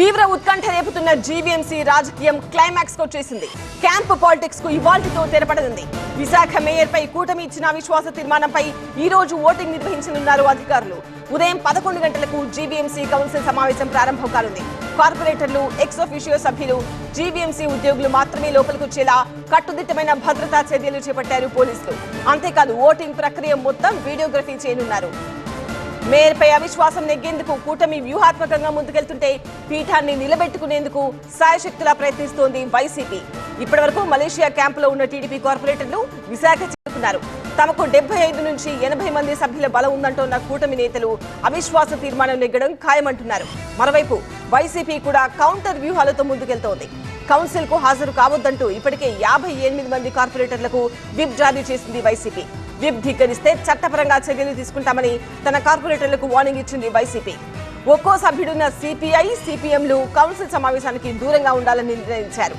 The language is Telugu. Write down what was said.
తీవ్ర ఉత్కంఠ రేపుతున్న జీవీఎంసీ రాజకీయం క్లైమాక్స్ కు వచ్చేసింది. క్యాంప్ పాలిటిక్స్ కు ఇవాల్టితో తెరపడనుంది. విశాఖ మేయర్ పై కూటమి ఇచ్చిన అవిశ్వాస తీర్మానంపై ఈ రోజు ఓటింగ్ నిర్వహించనున్నారు అధికారులు. ఉదయం 11 గంటలకు జీవీఎంసీ కౌన్సిల్ సమావేశం ప్రారంభం కానుంది. కార్పొరేటర్లు, ఎక్స్ ఆఫీషియో సభ్యులు, జీవీఎంసీ ఉద్యోగులు మాత్రమే లోపలికి వచ్చేలా కట్టుదిట్టమైన భద్రతా చర్యలు చేపట్టారు పోలీసులు. అంతేకాదు ఓటింగ్ ప్రక్రియ మొత్తం వీడియోగ్రఫీ చేయనున్నారు. మేయర్పై అవిశ్వాసం నెగ్గేందుకు కూటమి వ్యూహాత్మకంగా ముందుకెళ్తుంటే పీఠాన్ని నిలబెట్టుకునేందుకు సాయశక్తులా ప్రయత్నిస్తోంది వైసీపీ. ఇప్పటివరకు మలేషియా క్యాంపులో ఉన్న టీడీపీ కార్పొరేటర్లు విశాఖ చేరుకున్నారు. తమకు 75 నుంచి 80 మంది సభ్యుల బలం ఉందంటోన్న కూటమి నేతలు అవిశ్వాస తీర్మానం నెగ్గడం ఖాయమంటున్నారు. మరోవైపు వైసీపీ కూడా కౌంటర్ వ్యూహాలతో ముందుకెళ్తోంది. కౌన్సిల్ కు హాజరు కావద్దంటూ ఇప్పటికే 58 మంది కార్పొరేటర్లకు విప్ జారీ చేసింది వైసీపీ. విప్ ధిక్కరిస్తే చట్టపరంగా చర్యలు తీసుకుంటామని తన కార్పొరేటర్లకు వార్నింగ్ ఇచ్చింది వైసీపీ. ఒక్కో సభ్యుడున్న సిపిఐ, సిపిఎంలు కౌన్సిల్ సమావేశానికి దూరంగా ఉండాలని నిర్ణయించారు.